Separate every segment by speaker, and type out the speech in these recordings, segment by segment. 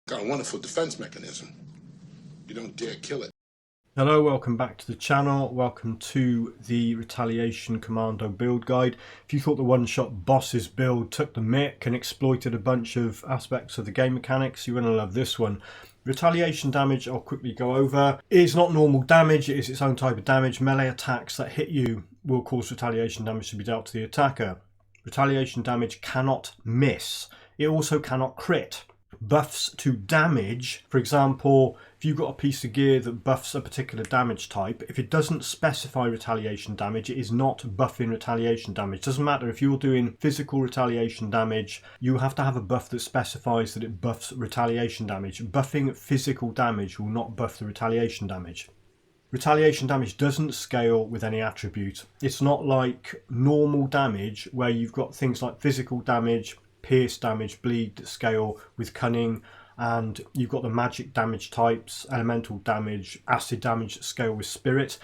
Speaker 1: Got a wonderful defense mechanism. You don't dare kill it.
Speaker 2: Hello, welcome back to the channel. Welcome to the Retaliation Commando build guide. If you thought the one-shot bosses build took the mick and exploited a bunch of aspects of the game mechanics, you're going to love this one. Retaliation damage, I'll quickly go over. It is not normal damage, it is its own type of damage. Melee attacks that hit you will cause retaliation damage to be dealt to the attacker. Retaliation damage cannot miss. It also cannot crit. Buffs to damage, for example, if you've got a piece of gear that buffs a particular damage type, if it doesn't specify retaliation damage, it is not buffing retaliation damage. Doesn't matter if you're doing physical retaliation damage, you have to have a buff that specifies that it buffs retaliation damage. Buffing physical damage will not buff the retaliation damage. Retaliation damage doesn't scale with any attribute. It's not like normal damage where you've got things like physical damage, pierce damage, bleed that scale with cunning, and you've got the magic damage types, elemental damage, acid damage that scale with spirit.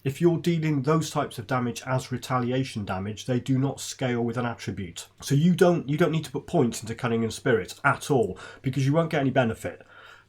Speaker 2: If you're dealing those types of damage as retaliation damage, they do not scale with an attribute. So you don't need to put points into cunning and spirit at all, because you won't get any benefit,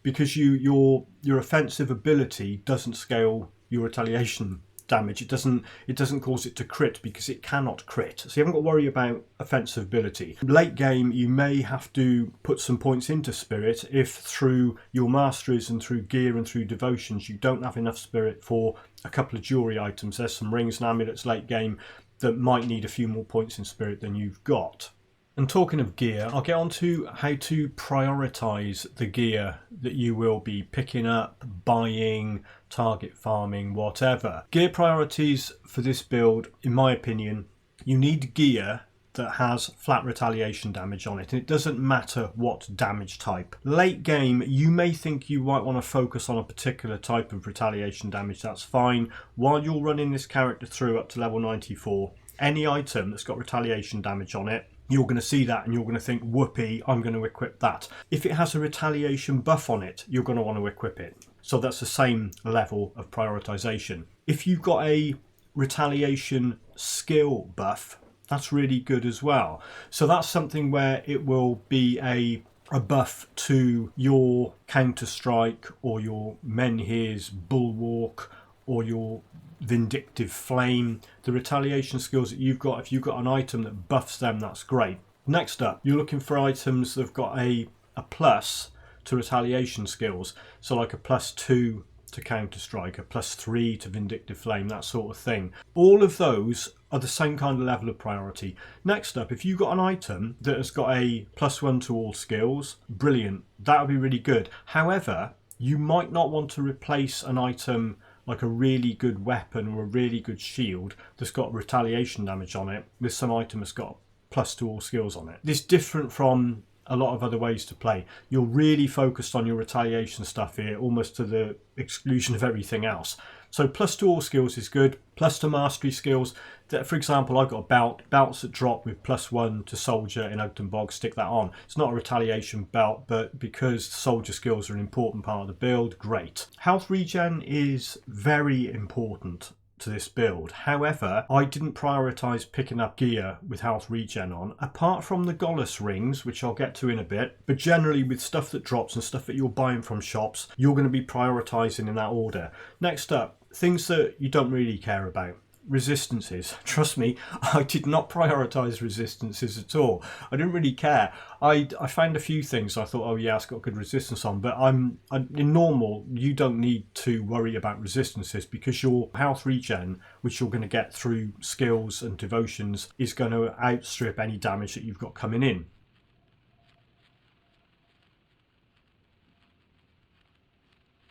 Speaker 2: because your offensive ability doesn't scale your retaliation damage. It doesn't cause it to crit because it cannot crit, so you haven't got to worry about offensive ability. Late game you may have to put some points into spirit if through your masteries and through gear and through devotions you don't have enough spirit for a couple of jewelry items. There's some rings and amulets late game that might need a few more points in spirit than you've got. And talking of gear, I'll get on to how to prioritise the gear that you will be picking up, buying, target farming, whatever. Gear priorities for this build, in my opinion, you need gear that has flat retaliation damage on it, and it doesn't matter what damage type. Late game, you may think you might want to focus on a particular type of retaliation damage. That's fine. While you're running this character through up to level 94, any item that's got retaliation damage on it, you're going to see that and you're going to think, whoopee, I'm going to equip that. If it has a retaliation buff on it, you're going to want to equip it. So that's the same level of prioritization. If you've got a retaliation skill buff, that's really good as well. So that's something where it will be a buff to your counter strike or your Menhir's bulwark or your vindictive flame. The retaliation skills that you've got, if you've got an item that buffs them, that's great. Next up, you're looking for items that have got a plus to retaliation skills, so like a +2 to counter strike, a +3 to vindictive flame, that sort of thing. All of those are the same kind of level of priority. Next up, if you've got an item that has got a +1 to all skills, brilliant, that would be really good. However, you might not want to replace an item like a really good weapon or a really good shield that's got retaliation damage on it with some item that's got +2 to all skills on it. This is different from a lot of other ways to play. You're really focused on your retaliation stuff here, almost to the exclusion of everything else. So +2 to all skills is good. Plus to mastery skills. For example, I've got a belts that drop with +1 to soldier in Oakton Bog, stick that on. It's not a retaliation belt, but because soldier skills are an important part of the build, great. Health regen is very important to this build. However, I didn't prioritise picking up gear with health regen on, apart from the Gollus rings, which I'll get to in a bit, but generally with stuff that drops and stuff that you're buying from shops, you're going to be prioritising in that order. Next up, things that you don't really care about. Resistances. Trust me, I did not prioritise resistances at all. I didn't really care. I found a few things I thought, oh yeah, it's got good resistance on, but in normal, you don't need to worry about resistances because your health regen, which you're going to get through skills and devotions, is going to outstrip any damage that you've got coming in.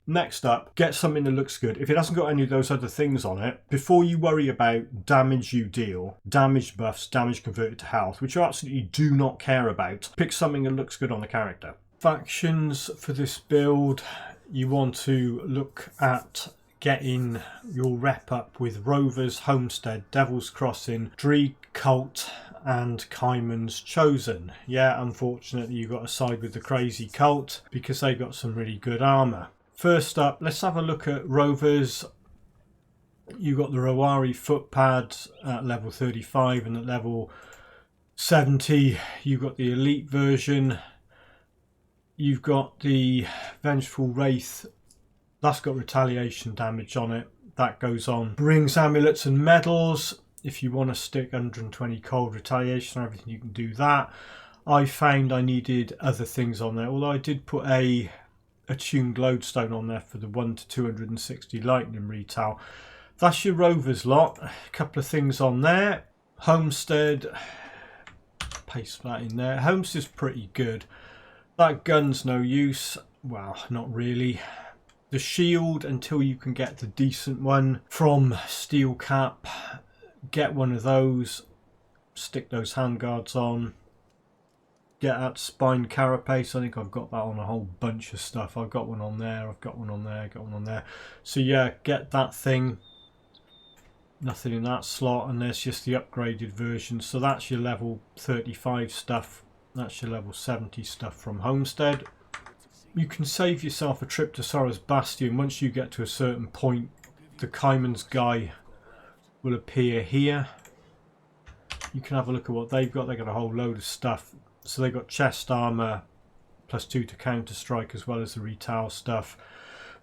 Speaker 2: Next up, get something that looks good. If it hasn't got any of those other things on it, before you worry about damage you deal, damage buffs, damage converted to health, which you absolutely do not care about, pick something that looks good on the character. Factions for this build, you want to look at getting your rep up with Rovers, Homestead, Devil's Crossing, Dreed Cult, and Kaiman's Chosen. Yeah, unfortunately you've got to side with the Crazy Cult because they got some really good armour. First up, let's have a look at Rovers. You got the Rowari footpad at level 35, and at level 70 you got the elite version. you've got the Vengeful Wraith. That's got retaliation damage on it. That goes on rings, amulets and medals. If you want to stick 120 cold retaliation or everything, you can do that. I found I needed other things on there, although I did put a attuned lodestone on there for the 1 to 260 lightning retail. That's your rovers lot. A couple of things on there. Homestead, paste that in there. Homestead's pretty good. That gun's no use. Well, not really. The shield, until you can get the decent one from Steel Cap, get one of those, stick those handguards on, get that spine carapace. I think I've got that on a whole bunch of stuff. I've got one on there, I've got one on there, got one on there. So yeah, get that thing. Nothing in that slot, and there's just the upgraded version. So that's your level 35 stuff. That's your level 70 stuff from Homestead. You can save yourself a trip to Sora's Bastion. Once you get to a certain point, the Kaiman's guy will appear here. You can have a look at what they've got. They've got a whole load of stuff. So they've got chest armor, +2 to counter strike, as well as the retail stuff.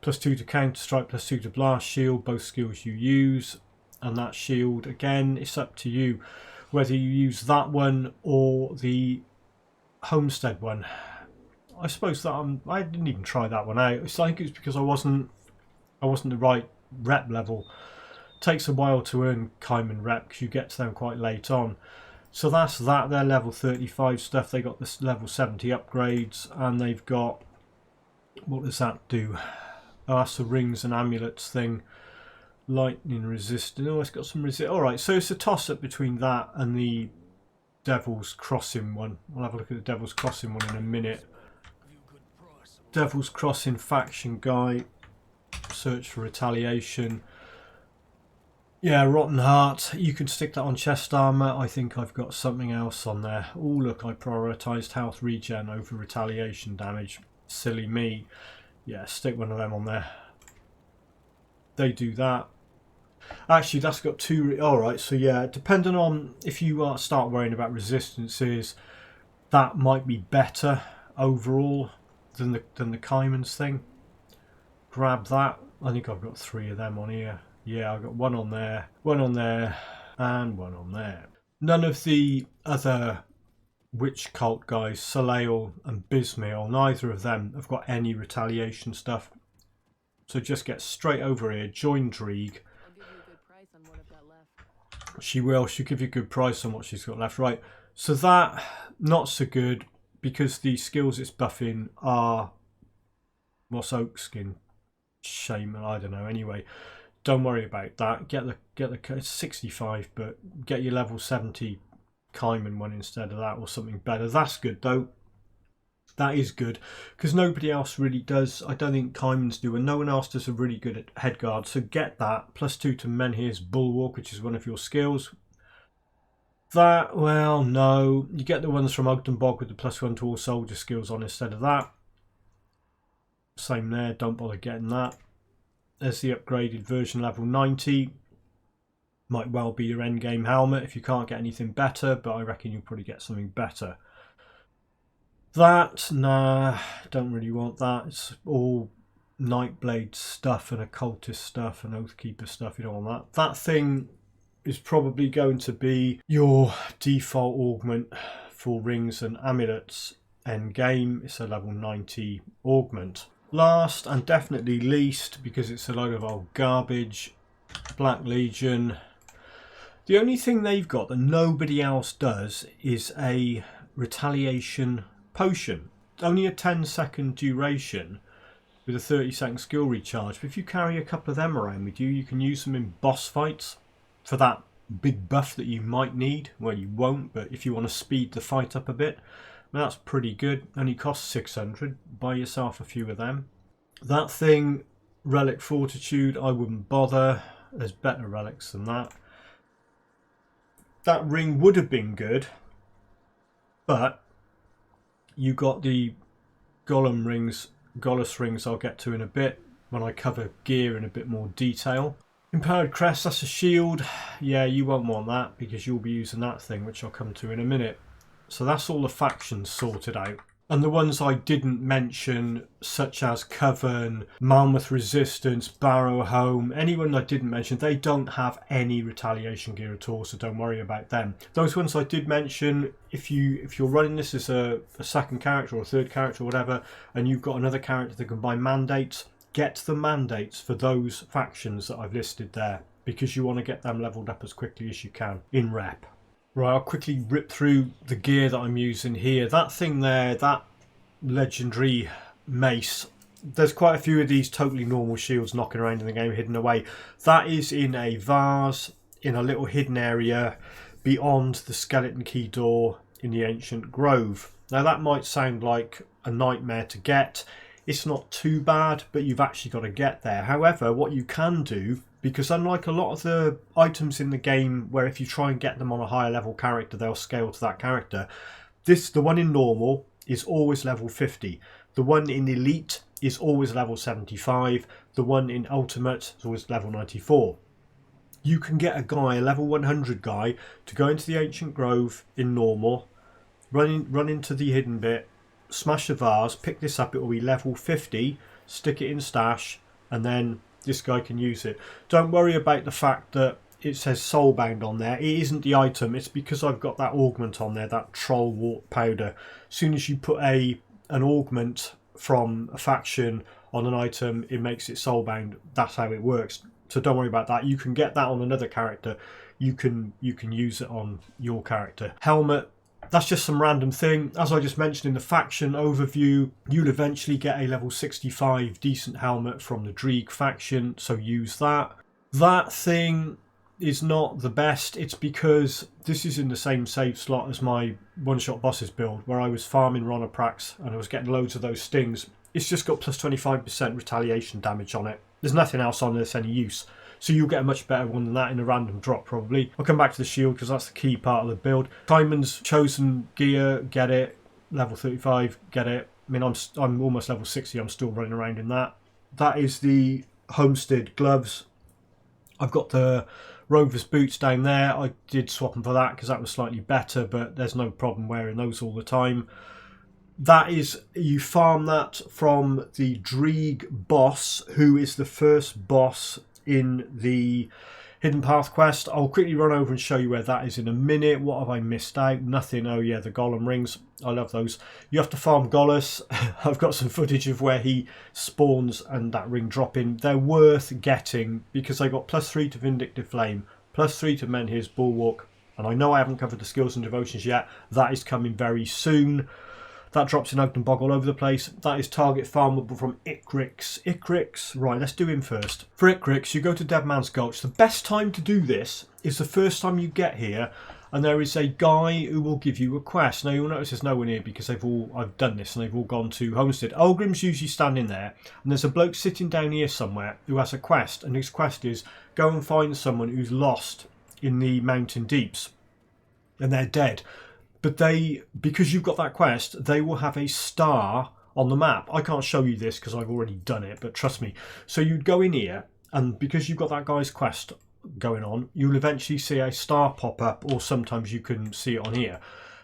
Speaker 2: +2 to counter strike, +2 to blast shield, both skills you use. And that shield, again, it's up to you whether you use that one or the Homestead one. I suppose that I didn't even try that one out. I think it's because I wasn't the right rep level. It takes a while to earn Kaiman rep because you get to them quite late on. So that's that. They're level 35 stuff. They got this level 70 upgrades, and they've got, what does that do? Oh, that's the rings and amulets thing. Lightning resistant. Oh, it's got some resist. All right, so it's a toss up between that and the Devil's Crossing one. We'll have a look at the Devil's Crossing one in a minute. Devil's Crossing faction guy. Search for retaliation. Yeah, Rotten Heart. You can stick that on chest armor. I think I've got something else on there. Oh, look, I prioritized health regen over retaliation damage. Silly me. Yeah, stick one of them on there. They do that. Actually, that's got two. Alright, so yeah, depending on if you start worrying about resistances, that might be better overall than the Kaiman's thing. Grab that. I think I've got 3 of them on here. Yeah, I've got one on there, and one on there. None of the other witch cult guys, Soleil and Bismail, neither of them have got any retaliation stuff. So just get straight over here, join Drieg.
Speaker 3: I'll give you a good price on what I've got left.
Speaker 2: She will. She'll give you a good price on what she's got left. Right. So that, not so good, because the skills it's buffing are, what's oak skin? Shaman, I don't know. Anyway, don't worry about that. Get the it's 65, but get your level 70 Kaiman one instead of that, or something better. That's good though. That is good, because nobody else really does. I don't think Kaimans do, and no one else does a really good at headguard. So get that. +2 to Menhir's Bulwark, which is one of your skills. That, well, no. You get the ones from Ogdenbog with the +1 to all soldier skills on instead of that. Same there, don't bother getting that. There's the upgraded version, level 90. Might well be your endgame helmet if you can't get anything better, but I reckon you'll probably get something better. That, nah, don't really want that. It's all Nightblade stuff and occultist stuff and Oathkeeper stuff. You don't want that. That thing is probably going to be your default augment for rings and amulets end game. It's a level 90 augment. Last and definitely least, because it's a load of old garbage, Black Legion. The only thing they've got that nobody else does is a retaliation potion. It's only a 10-second duration with a 30-second skill recharge, but if you carry a couple of them around with you, you can use them in boss fights for that big buff that you might need. Well, you won't, but if you want to speed the fight up a bit, well, that's pretty good. Only costs 600. Buy yourself a few of them. That thing, Relic Fortitude, I wouldn't bother. There's better relics than that. That ring would have been good, but you got the Gollum rings, Gollus rings I'll get to in a bit when I cover gear in a bit more detail. Empowered Crest, that's a shield. Yeah, you won't want that because you'll be using that thing, which I'll come to in a minute. So that's all the factions sorted out. And the ones I didn't mention, such as Coven, Mammoth Resistance, Barrow Home, anyone I didn't mention, they don't have any retaliation gear at all, so don't worry about them. Those ones I did mention, if you're running this as a second character or a third character or whatever, and you've got another character that can buy mandates, get the mandates for those factions that I've listed there, because you want to get them leveled up as quickly as you can in rep. Right, I'll quickly rip through the gear that I'm using here. That thing there, that legendary mace, there's quite a few of these totally normal shields knocking around in the game hidden away. That is in a vase in a little hidden area beyond the skeleton key door in the ancient grove. Now that might sound like a nightmare to get. It's not too bad, but you've actually got to get there. However, what you can do, because unlike a lot of the items in the game where if you try and get them on a higher level character, they'll scale to that character, the one in normal is always level 50. The one in elite is always level 75. The one in ultimate is always level 94. You can get a level 100 guy to go into the ancient grove in normal, run into the hidden bit, smash the vase, pick this up, it will be level 50, stick it in stash, and then this guy can use it. Don't worry about the fact that it says soulbound on there. It isn't the item, it's because I've got that augment on there, that troll wart powder. As soon as you put an augment from a faction on an item, it makes it soulbound. That's how it works. So don't worry about that. You can get that on another character. You can use it on your character. Helmet, that's just some random thing. As I just mentioned in the faction overview, you'll eventually get a level 65 decent helmet from the Dreeg faction, so use that. That thing is not the best. It's because this is in the same save slot as my one-shot bosses build, where I was farming Ronoprax and I was getting loads of those stings. It's just got plus 25% retaliation damage on it. There's nothing else on this any use. So you'll get a much better one than that in a random drop probably. I'll come back to the shield because that's the key part of the build. Simon's chosen gear, get it. Level 35, get it. I mean, I'm almost level 60, I'm still running around in that. That is the Homestead gloves. I've got the Rover's boots down there. I did swap them for that because that was slightly better, but there's no problem wearing those all the time. That is, you farm that from the Dreeg boss, who is the first boss in the Hidden Path quest. I'll quickly run over and show you where that is in a minute. What have I missed out? Nothing. Oh yeah, the golem rings. I love those. You have to farm Gollus. I've got some footage of where he spawns and that ring dropping. They're worth getting because I got +3 to Vindictive Flame, +3 to Menhir's Bulwark, and I know I haven't covered the skills and devotions yet. That is coming very soon. That drops in Ogden Bog all over the place. That is target farmable from Icrix. Icrix, right, let's do him first. For Icrix, you go to Dead Man's Gulch. The best time to do this is the first time you get here, and there is a guy who will give you a quest. Now you'll notice there's no one here because I've done this and they've all gone to Homestead. Olgrim's usually standing there, and there's a bloke sitting down here somewhere who has a quest, and his quest is go and find someone who's lost in the mountain deeps, and they're dead. But because you've got that quest, they will have a star on the map. I can't show you this because I've already done it, but trust me. So you'd go in here, and because you've got that guy's quest going on, you'll eventually see a star pop up, or sometimes you can see it on here.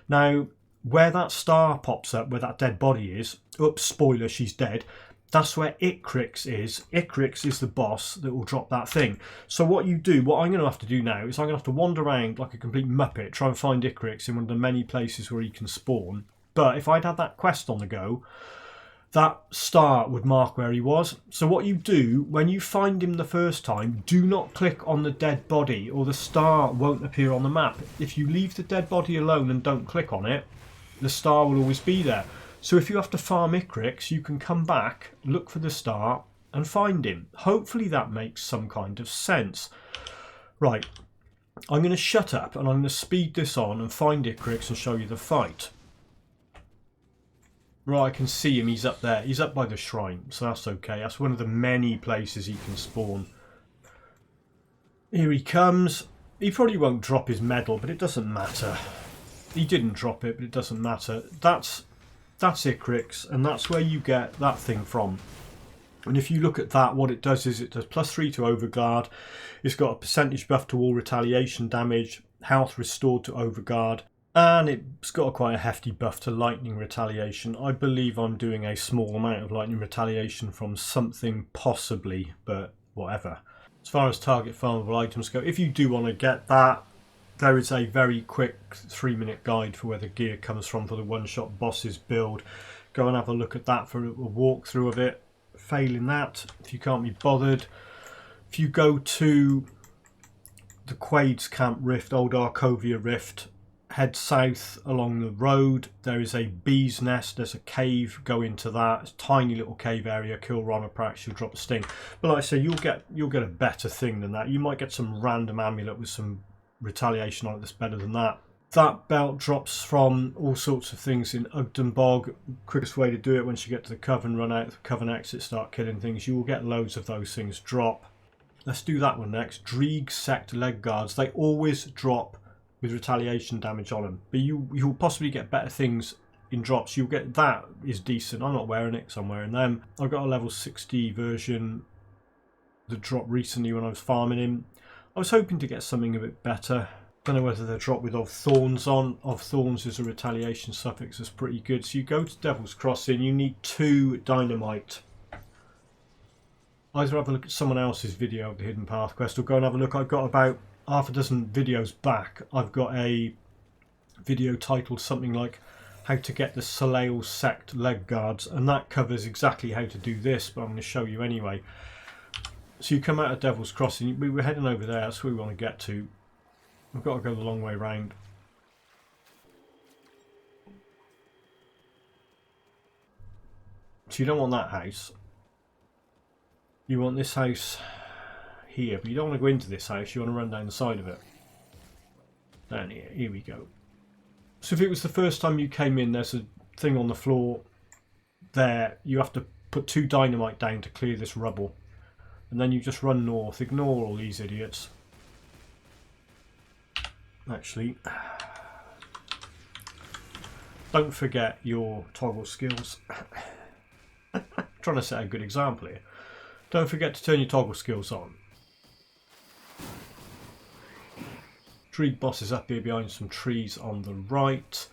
Speaker 2: Now, where that star pops up, where that dead body is, oops, spoiler, she's dead. That's where Icrix is. Icrix is the boss that will drop that thing. So what I'm going to have to do now is I'm going to have to wander around like a complete muppet, try and find Icrix in one of the many places where he can spawn. But if I'd had that quest on the go, that star would mark where he was. So what you do, when you find him the first time, do not click on the dead body or the star won't appear on the map. If you leave the dead body alone and don't click on it, the star will always be there. So if you have to farm Icrix, you can come back, look for the star, and find him. Hopefully that makes some kind of sense. Right, I'm going to shut up and I'm going to speed this on and find Icrix and show you the fight. Right, I can see him, he's up there. He's up by the shrine, so that's okay. That's one of the many places he can spawn. Here he comes. He probably won't drop his medal, but it doesn't matter. He didn't drop it, but it doesn't matter. That's Icrix, and that's where you get that thing from. And if you look at that, what it does is it does +3 to Overguard. It's got a percentage buff to all retaliation damage, health restored to Overguard. And it's got quite a hefty buff to lightning retaliation. I believe I'm doing a small amount of lightning retaliation from something possibly, but whatever. As far as target farmable items go, if you do want to get that, there is a very quick 3-minute guide for where the gear comes from for the one-shot bosses build. Go and have a look at that for a walkthrough of it. Failing that, if you can't be bothered, if you go to the Quaid's Camp Rift, Old Arcovia Rift, head south along the road, there is a bee's nest, there's a cave, go into that. It's a tiny little cave area, kill Rhinoprax, you'll drop a sting. But like I say, you'll get a better thing than that. You might get some random amulet with some retaliation on it that's better than that. That belt drops from all sorts of things in Ugden Bog. Quickest way to do it, once you get to the Coven, run out the Coven exit, start killing things. You will get loads of those things drop. Let's do that one next. Dreeg Sect leg guards. They always drop with retaliation damage on them, but you'll possibly get better things in drops. You'll get, that is decent. I'm not wearing it because I'm wearing them. I've got a level 60 version that dropped recently when I was farming him. I was hoping to get something a bit better. Don't know whether they're dropped with Of Thorns on. Of Thorns is a retaliation suffix that's pretty good. So you go to Devil's Crossing, you need 2 dynamite. Either have a look at someone else's video of the Hidden Path quest or go and have a look. I've got about half a dozen videos back. I've got a video titled something like how to get the Soleil Sect leg guards, and that covers exactly how to do this, but I'm going to show you anyway. So you come out of Devil's Crossing, we were heading over there, that's where we want to get to. We've got to go the long way round. So you don't want that house. You want this house here, but you don't want to go into this house, you want to run down the side of it. Down here, here we go. So if it was the first time you came in, there's a thing on the floor there. You have to put 2 dynamite down to clear this rubble. And then you just run north, ignore all these idiots. Actually, don't forget your toggle skills. Trying to set a good example here. Don't forget to turn your toggle skills on. Dreeg boss is up here behind some trees on the right.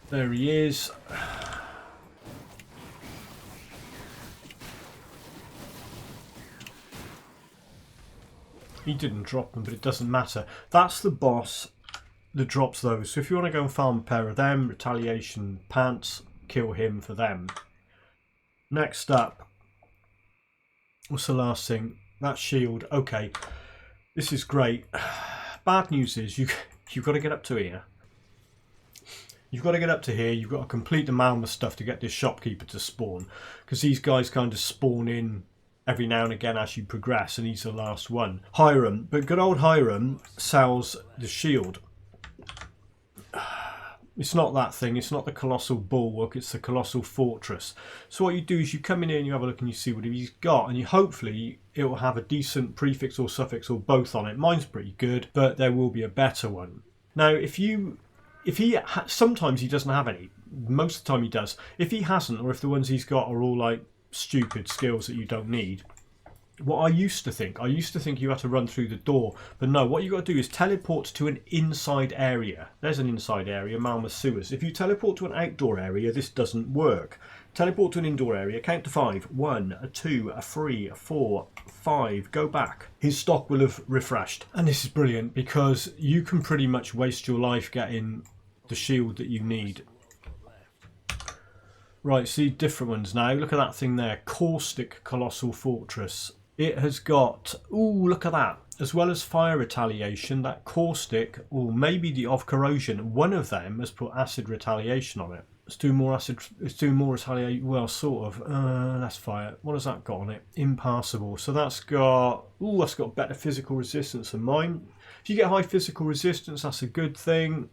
Speaker 2: There he is. He didn't drop them, but it doesn't matter. That's the boss that drops those. So if you want to go and farm a pair of them, retaliation pants, kill him for them. Next up, what's the last thing? That shield. Okay, this is great. Bad news is you've got to get up to here. You've got to get up to here. You've got to complete the Malma stuff to get this shopkeeper to spawn, because these guys kind of spawn in every now and again as you progress, and he's the last one. Hiram, but good old Hiram sells the shield. It's not that thing, it's not the Colossal Bulwark, it's the Colossal Fortress. So what you do is you come in here and you have a look and you see what he's got, and you hopefully it will have a decent prefix or suffix or both on it. Mine's pretty good, but there will be a better one. Now sometimes he doesn't have any, most of the time he does. If he hasn't, or if the ones he's got are all like stupid skills that you don't need, what I used to think you had to run through the door, but no, what you got to do is teleport to an inside area. There's an inside area, Malma Sewers. If you teleport to an outdoor area, this doesn't work. Teleport to an indoor area, count to 5. 1, a 2, a 3, a 4, 5, go back. His stock will have refreshed. And this is brilliant because you can pretty much waste your life getting the shield that you need. Right, see different ones now. Look at that thing there, Caustic Colossal Fortress. It has got, ooh, look at that. As well as fire retaliation, that caustic, or maybe the of corrosion, one of them has put acid retaliation on it. Let's do more acid, let's do more retaliation, well, sort of. That's fire. What has that got on it? Impassable. So that's got, ooh, that's got better physical resistance than mine. If you get high physical resistance, that's a good thing.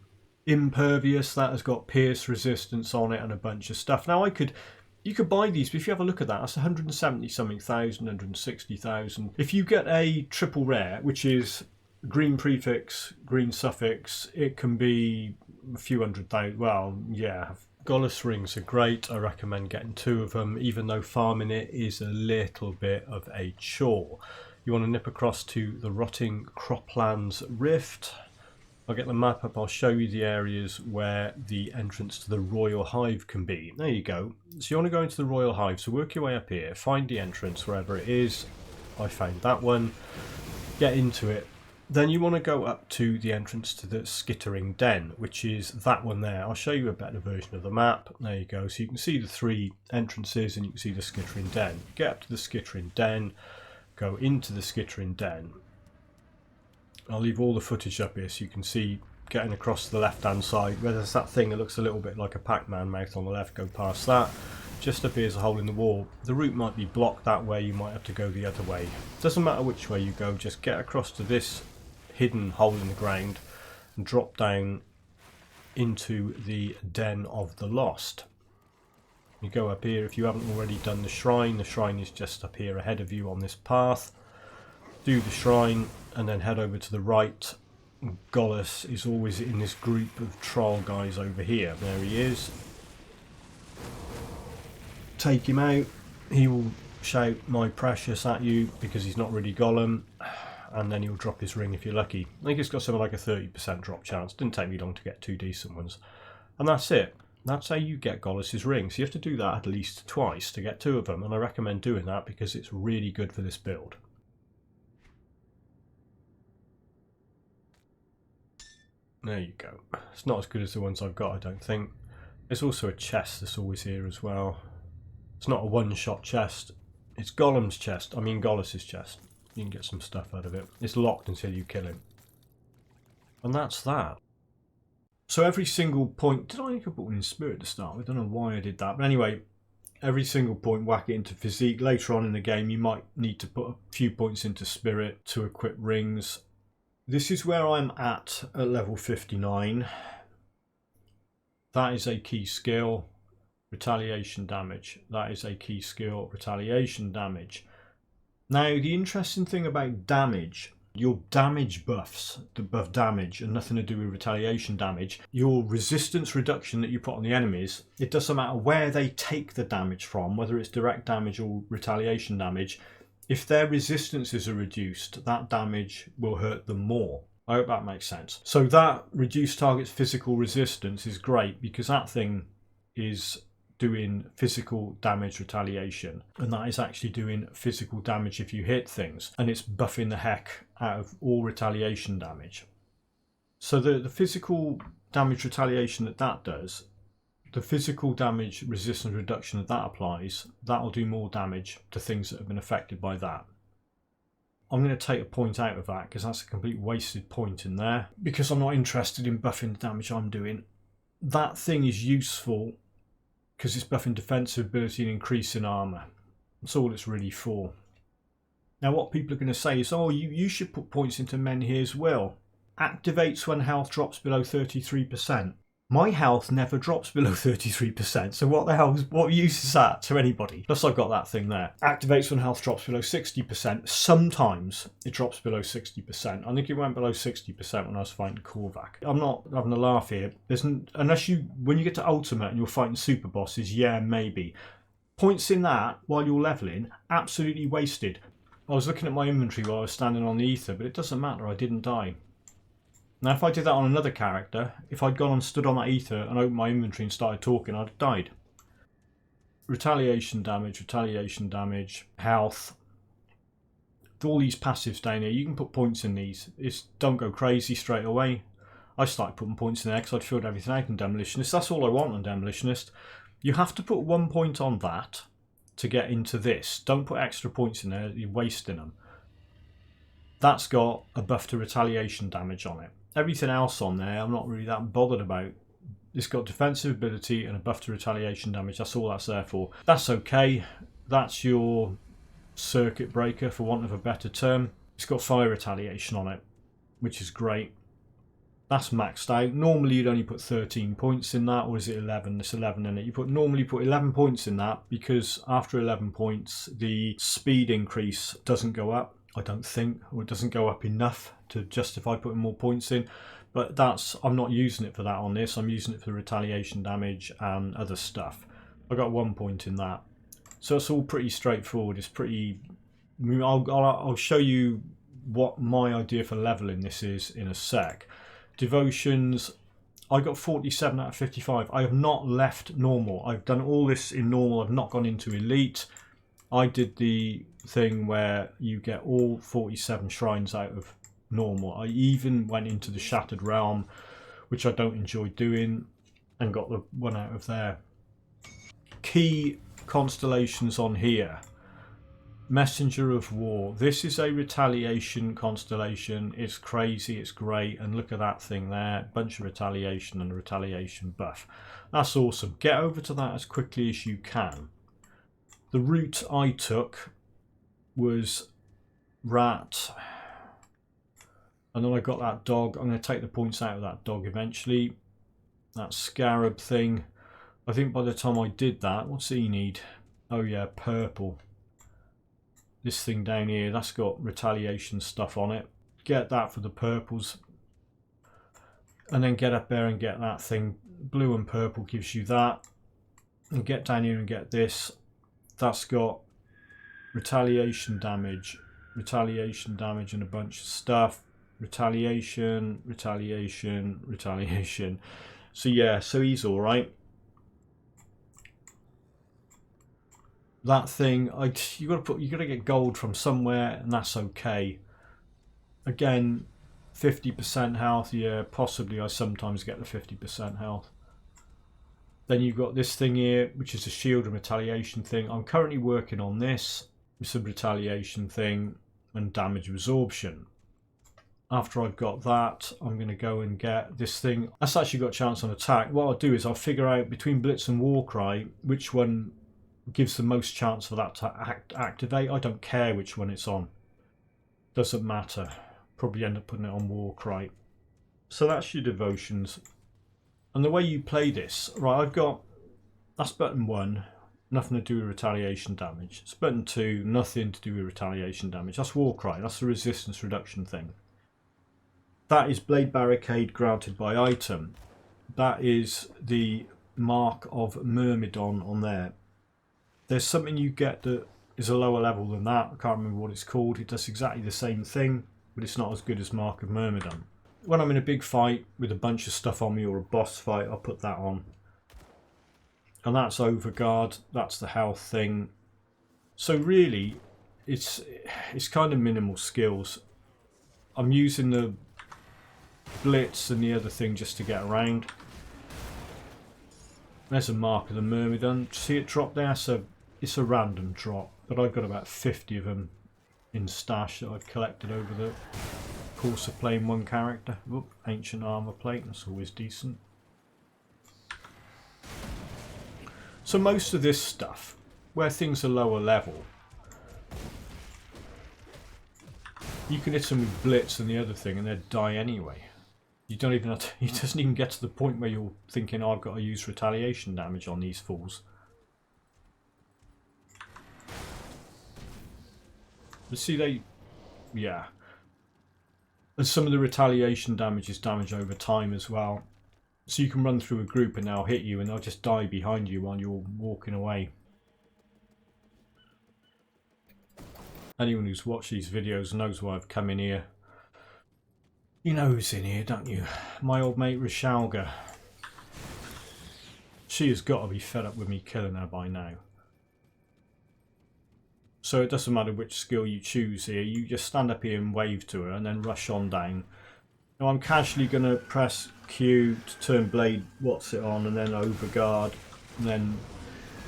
Speaker 2: Impervious, that has got pierce resistance on it and a bunch of stuff. Now you could buy these, but if you have a look at that, that's 170 something thousand, 160,000. If you get a triple rare, which is green prefix, green suffix, it can be a few 100,000. Well, yeah. Gollus rings are great. I recommend getting 2 of them, even though farming it is a little bit of a chore. You want to nip across to the Rotting Croplands Rift. I'll get the map up, I'll show you the areas where the entrance to the Royal Hive can be. There you go. So you want to go into the Royal Hive, so work your way up here, find the entrance wherever it is. I found that one. Get into it. Then you want to go up to the entrance to the Skittering Den, which is that one there. I'll show you a better version of the map. There you go. So you can see the 3 entrances and you can see the Skittering Den. Get up to the Skittering Den, go into the Skittering Den. I'll leave all the footage up here so you can see getting across to the left hand side where there's that thing that looks a little bit like a Pac-Man mouth on the left. Go past that. Just up here is a hole in the wall. The route might be blocked that way, you might have to go the other way. Doesn't matter which way you go, just get across to this hidden hole in the ground and drop down into the Den of the Lost. You go up here. If you haven't already done the shrine is just up here ahead of you on this path. Do the shrine and then head over to the right. Gollus is always in this group of troll guys over here. There he is. Take him out. He will shout "my precious" at you because he's not really Gollum, and then he'll drop his ring if you're lucky. I think it's got something like a 30% drop chance. Didn't take me long to get 2 decent ones, and that's it. That's how you get Gollus's ring. So you have to do that at least twice to get 2 of them, and I recommend doing that because it's really good for this build. There you go. It's not as good as the ones I've got, I don't think. There's also a chest that's always here as well. It's not a one-shot chest. It's Gollum's chest. I mean Gollus's chest. You can get some stuff out of it. It's locked until you kill him. And that's that. So every single point... Did I put one in Spirit to start with? I don't know why I did that. But anyway, every single point, whack it into Physique. Later on in the game, you might need to put a few points into Spirit to equip rings. This is where I'm at level 59. That is a key skill. Retaliation damage. That is a key skill. Retaliation damage. Now, the interesting thing about damage, your damage buffs, the buff damage, and nothing to do with retaliation damage, your resistance reduction that you put on the enemies, it doesn't matter where they take the damage from, whether it's direct damage or retaliation damage. If their resistances are reduced, that damage will hurt them more. I hope that makes sense. So that reduced target's physical resistance is great because that thing is doing physical damage retaliation, and that is actually doing physical damage if you hit things, and it's buffing the heck out of all retaliation damage. So the physical damage retaliation that does, the physical damage resistance reduction that applies, that'll do more damage to things that have been affected by that. I'm going to take a point out of that because that's a complete wasted point in there because I'm not interested in buffing the damage I'm doing. That thing is useful because it's buffing defensive ability and increasing armour. That's all it's really for. Now what people are going to say is, oh, you should put points into Menhir's Will. Activates when health drops below 33%. My health never drops below 33%, so what use is that to anybody? Plus I've got that thing there. Activates when health drops below 60%. Sometimes it drops below 60%. I think it went below 60% when I was fighting Korvac. I'm not having a laugh here. When you get to Ultimate and you're fighting super bosses, yeah, maybe. Points in that, while you're leveling, absolutely wasted. I was looking at my inventory while I was standing on the ether, but it doesn't matter, I didn't die. Now if I did that on another character, if I'd gone and stood on that ether and opened my inventory and started talking, I'd have died. Retaliation damage, health. All these passives down here, you can put points in these. Don't go crazy straight away. I started putting points in there because I'd filled everything out in Demolitionist. That's all I want on Demolitionist. You have to put 1 point on that to get into this. Don't put extra points in there, you're wasting them. That's got a buff to retaliation damage on it. Everything else on there I'm not really that bothered about. It's got defensive ability and a buff to retaliation damage. That's all that's there for. That's okay. That's your circuit breaker, for want of a better term. It's got fire retaliation on it, which is great. That's maxed out. Normally you'd only put 13 points in that, or is it 11? It's 11 in it. You normally put 11 points in that because after 11 points the speed increase doesn't go up. I don't think, or it doesn't go up enough to justify putting more points in, but I'm not using it for that on this. I'm using it for the retaliation damage and other stuff. I got 1 point in that, so it's all pretty straightforward. It's pretty. I'll show you what my idea for leveling this is in a sec. Devotions, I got 47 out of 55. I have not left normal. I've done all this in normal. I've not gone into elite. I did the thing where you get all 47 shrines out of normal. I even went into the Shattered Realm, which I don't enjoy doing, and got the one out of there. Key constellations on here. Messenger of War. This is a Retaliation constellation. It's crazy, it's great, and look at that thing there. Bunch of Retaliation and a Retaliation buff. That's awesome. Get over to that as quickly as you can. The route I took was rat, and then I got that dog. I'm going to take the points out of that dog eventually. That scarab thing. I think by the time I did that, what's he need? Oh yeah, purple. This thing down here, that's got Retaliation stuff on it. Get that for the purples. And then get up there and get that thing. Blue and purple gives you that. And get down here and get this. That's got Retaliation damage and a bunch of stuff. Retaliation. So yeah, so he's alright. That thing, you gotta get gold from somewhere, and that's okay. Again, 50% health, yeah, possibly I sometimes get the 50% health. Then you've got this thing here, which is a shield and Retaliation thing. I'm currently working on this. It's a Retaliation thing and damage absorption. After I've got that, I'm going to go and get this thing. That's actually got a chance on attack. What I'll do is I'll figure out between Blitz and Warcry which one gives the most chance for that to activate. I don't care which one it's on. Doesn't matter. Probably end up putting it on Warcry. So that's your devotions. And the way you play this, right, I've got, that's button 1, nothing to do with Retaliation damage. It's button 2, nothing to do with Retaliation damage. That's Warcry, that's the resistance reduction thing. That is Blade Barricade granted by item. That is the mark of Myrmidon on there. There's something you get that is a lower level than that. I can't remember what it's called. It does exactly the same thing, but it's not as good as Mark of Myrmidon. When I'm in a big fight with a bunch of stuff on me, or a boss fight, I'll put that on. And that's Overguard. That's the health thing. So really, it's kind of minimal skills. I'm using the Blitz and the other thing just to get around. There's a Mark of the Myrmidon. See it drop there? So it's a random drop, but I've got about 50 of them in stash that I've collected over the course of playing one character. Oop, ancient armor plate, that's always decent. So most of this stuff, where things are lower level, you can hit them with Blitz and the other thing and they'd die anyway. You don't even have to, it doesn't even get to the point where you're thinking, oh, I've got to use Retaliation damage on these fools. But see, yeah. And some of the Retaliation damage is damage over time as well. So you can run through a group and they'll hit you and they'll just die behind you while you're walking away. Anyone who's watched these videos knows why I've come in here. You know who's in here, don't you? My old mate Rishalga. She has got to be fed up with me killing her by now. So it doesn't matter which skill you choose here, you just stand up here and wave to her and then rush on down. Now I'm casually going to press Q to turn Blade what's it on, and then Overguard, and then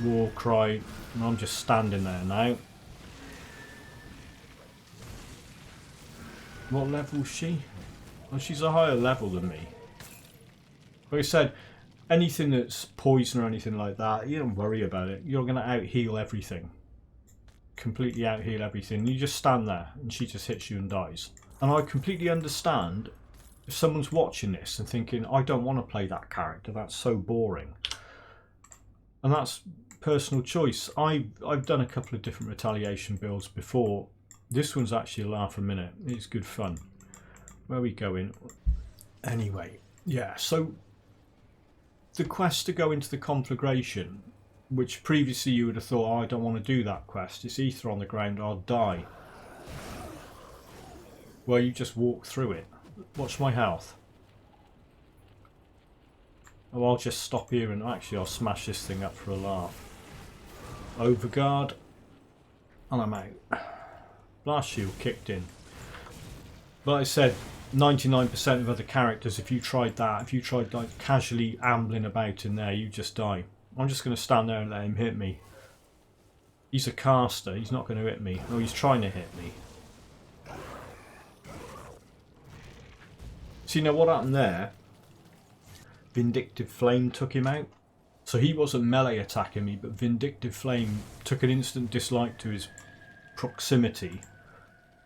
Speaker 2: Warcry, and I'm just standing there now. What level is she? Well, she's a higher level than me. Like I said, anything that's poison or anything like that, you don't worry about it. You're going to out-heal everything. Completely out-heal everything. You just stand there and she just hits you and dies. And I completely understand if someone's watching this and thinking, I don't want to play that character, that's so boring. And that's personal choice. I've done a couple of different Retaliation builds before. This one's actually a laugh a minute. It's good fun. Where are we going? Anyway, yeah, so the quest to go into the conflagration, which previously you would have thought, oh, I don't want to do that quest. It's ether on the ground, I'll die. Well, you just walk through it. Watch my health. Oh, I'll just stop here and actually I'll smash this thing up for a laugh. Overguard. And I'm out. Blast shield kicked in. Like I said, 99% of other characters, if you tried that, if you tried like casually ambling about in there, you just die. I'm just going to stand there and let him hit me. He's a caster, he's not going to hit me. Oh, he's trying to hit me. See, now what happened there? Vindictive Flame took him out. So he wasn't melee attacking me, but Vindictive Flame took an instant dislike to his proximity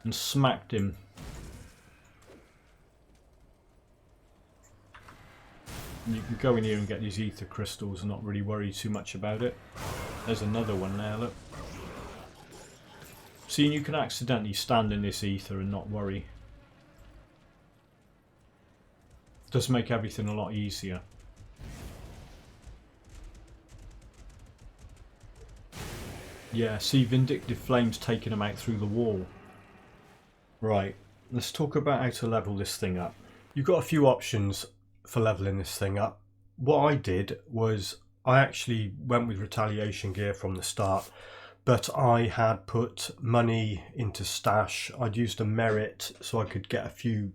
Speaker 2: and smacked him. And you can go in here and get these ether crystals and not really worry too much about it. There's another one there, look. See, you can accidentally stand in this ether and not worry. It does make everything a lot easier. Yeah, see, Vindictive Flame's taking him out through the wall. Right, let's talk about how to level this thing up. You've got a few options for leveling this thing up. What I did was I actually went with Retaliation gear from the start, but I had put money into stash. I'd used a merit so I could get a few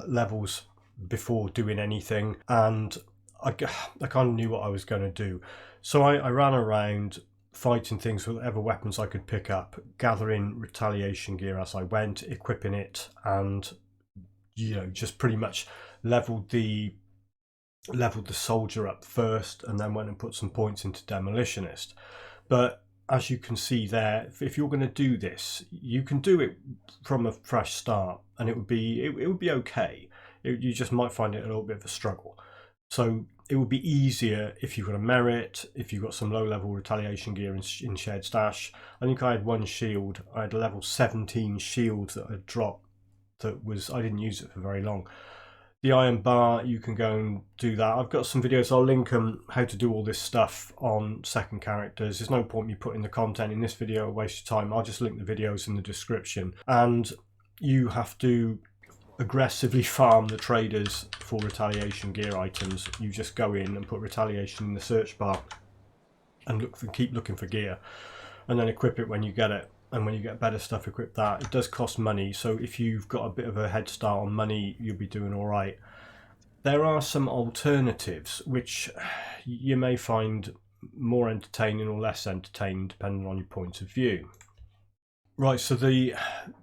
Speaker 2: levels before doing anything, and I kind of knew what I was going to do. So I ran around fighting things with whatever weapons I could pick up, gathering Retaliation gear as I went, equipping it, and just pretty much leveled the soldier up first, and then went and put some points into Demolitionist. But as you can see there, if you're going to do this, you can do it from a fresh start, and it would be okay. You just might find it a little bit of a struggle. So it would be easier if you've got a merit, if you've got some low-level Retaliation gear in shared stash. I think I had one shield. I had a level 17 shield that I dropped. I didn't use it for very long. The iron bar, you can go and do that. I've got some videos, I'll link them, how to do all this stuff on second characters. There's no point me putting the content in this video, waste your time. I'll just link the videos in the description. And you have to aggressively farm the traders for Retaliation gear items. You just go in and put Retaliation in the search bar and keep looking for gear, and then equip it when you get it. And when you get better stuff, equip that. It does cost money, so if you've got a bit of a head start on money, you'll be doing all right. There are some alternatives which you may find more entertaining or less entertaining depending on your point of view. Right, so the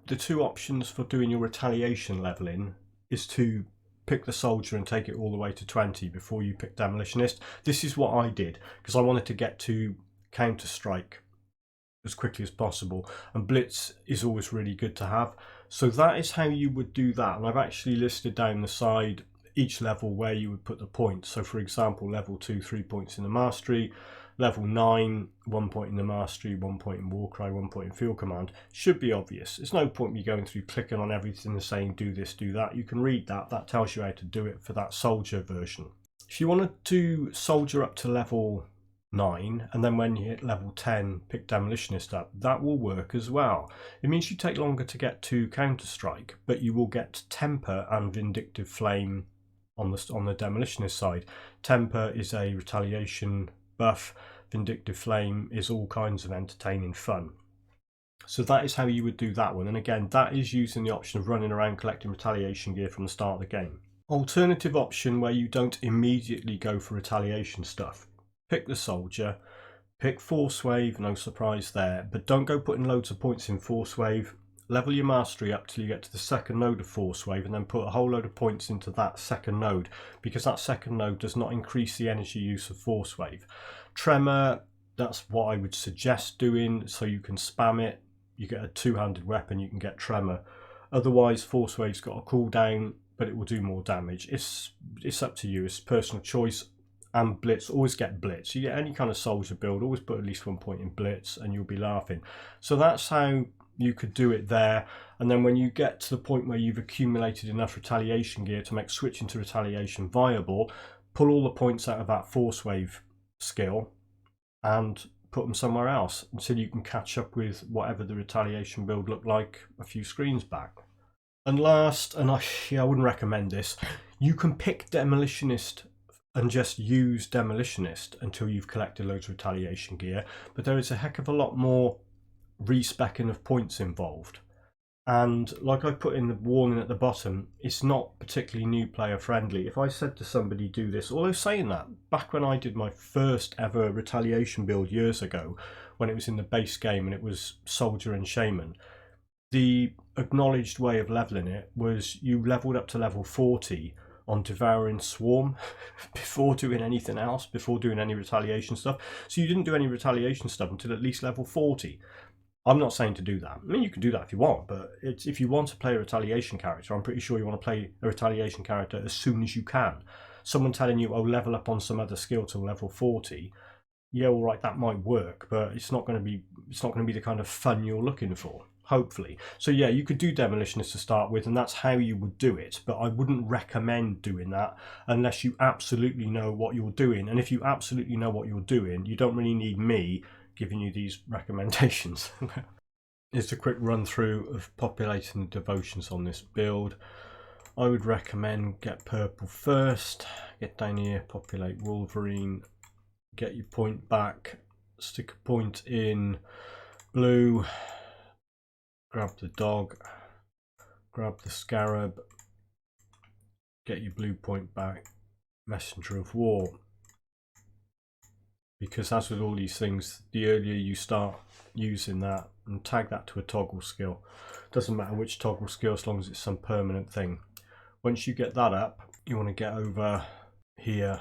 Speaker 2: two options for doing your Retaliation leveling is to pick the soldier and take it all the way to 20 before you pick Demolitionist. This is what I did because I wanted to get to Counter-Strike as quickly as possible, and Blitz is always really good to have. So that is how you would do that, and I've actually listed down the side each level where you would put the points. So for example, level 2, 3 points in the mastery, level 9, 1 point in the mastery, 1 point in Warcry, 1 point in field command. Should be obvious. There's no point me going through clicking on everything and saying do this, do that. You can read that. That tells you how to do it for that soldier version. If you wanted to soldier up to level 9, and then when you hit level 10 pick Demolitionist up, that will work as well. It means you take longer to get to Counter-Strike, but you will get Temper and Vindictive Flame on the Demolitionist side. Temper is a Retaliation buff, Vindictive Flame is all kinds of entertaining fun. So that is how you would do that one, and again that is using the option of running around collecting Retaliation gear from the start of the game. Alternative option where you don't immediately go for Retaliation stuff. Pick the soldier, pick Force Wave, no surprise there, but don't go putting loads of points in Force Wave. Level your mastery up till you get to the second node of Force Wave, and then put a whole load of points into that second node, because that second node does not increase the energy use of Force Wave. Tremor, that's what I would suggest doing, so you can spam it. You get a two-handed weapon, you can get Tremor. Otherwise, Force Wave's got a cooldown, but it will do more damage. It's up to you, it's personal choice. And Blitz, always get Blitz. You get any kind of soldier build, always put at least 1 point in Blitz and you'll be laughing. So that's how you could do it there. And then when you get to the point where you've accumulated enough Retaliation gear to make switching to Retaliation viable, pull all the points out of that Force Wave skill and put them somewhere else until you can catch up with whatever the Retaliation build looked like a few screens back. And last, and I wouldn't recommend this, you can pick Demolitionist and just use Demolitionist until you've collected loads of Retaliation gear, but there is a heck of a lot more respecking of points involved. And like I put in the warning at the bottom, it's not particularly new player friendly. If I said to somebody do this, although saying that, back when I did my first ever Retaliation build years ago, when it was in the base game and it was Soldier and Shaman, the acknowledged way of leveling it was you leveled up to level 40 on Devouring Swarm before doing anything else, before doing any Retaliation stuff. So you didn't do any Retaliation stuff until at least level 40. I'm not saying to do that. I mean, you can do that if you want, but if you want to play a Retaliation character, I'm pretty sure you want to play a Retaliation character as soon as you can. Someone telling you, oh, level up on some other skill till level 40, yeah, all right, that might work, but it's not going to be the kind of fun you're looking for, hopefully. So yeah, you could do Demolitionist to start with, and that's how you would do it, but I wouldn't recommend doing that unless you absolutely know what you're doing. And if you absolutely know what you're doing, you don't really need me giving you these recommendations. It's a quick run through of populating the devotions on this build. I would recommend get purple first, get down here, populate Wolverine, get your point back, stick a point in blue, grab the dog, grab the scarab, get your blue point back, Messenger of War. Because as with all these things, the earlier you start using that, and tag that to a toggle skill. Doesn't matter which toggle skill as long as it's some permanent thing. Once you get that up, you want to get over here.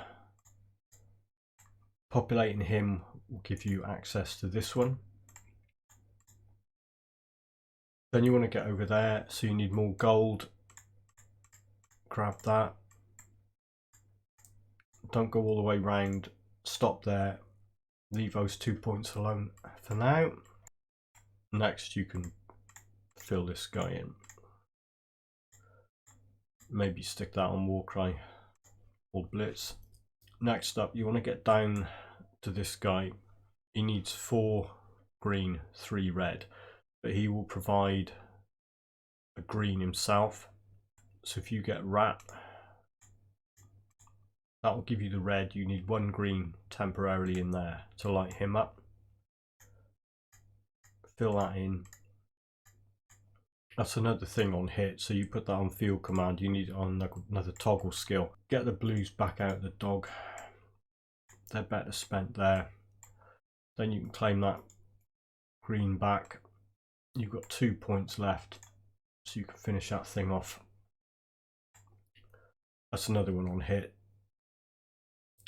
Speaker 2: Populating him will give you access to this one. Then you want to get over there, so you need more gold. Grab that. Don't go all the way round. Stop there. Leave those 2 points alone for now. Next you can fill this guy in. Maybe stick that on Warcry or Blitz. Next up, you want to get down to this guy. He needs 4 green, 3 red, but he will provide a green himself. So if you get Rat, that will give you the red. You need 1 green temporarily in there to light him up. Fill that in. That's another thing on hit, so you put that on field command. You need it on another toggle skill. Get the blues back out of the dog. They're better spent there. Then you can claim that green back. You've got 2 points left, so you can finish that thing off. That's another one on hit.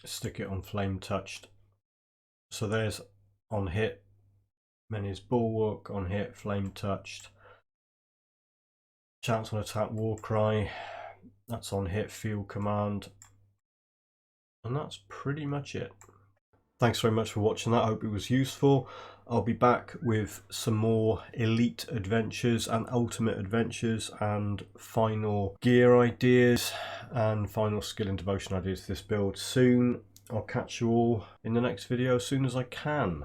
Speaker 2: Stick it on flame touched. So there's on hit. Then his bulwark on hit, flame touched. Chance on attack, Warcry. That's on hit, field command. And that's pretty much it. Thanks very much for watching that. I hope it was useful. I'll be back with some more elite adventures and ultimate adventures and final gear ideas and final skill and devotion ideas for this build soon. I'll catch you all in the next video as soon as I can.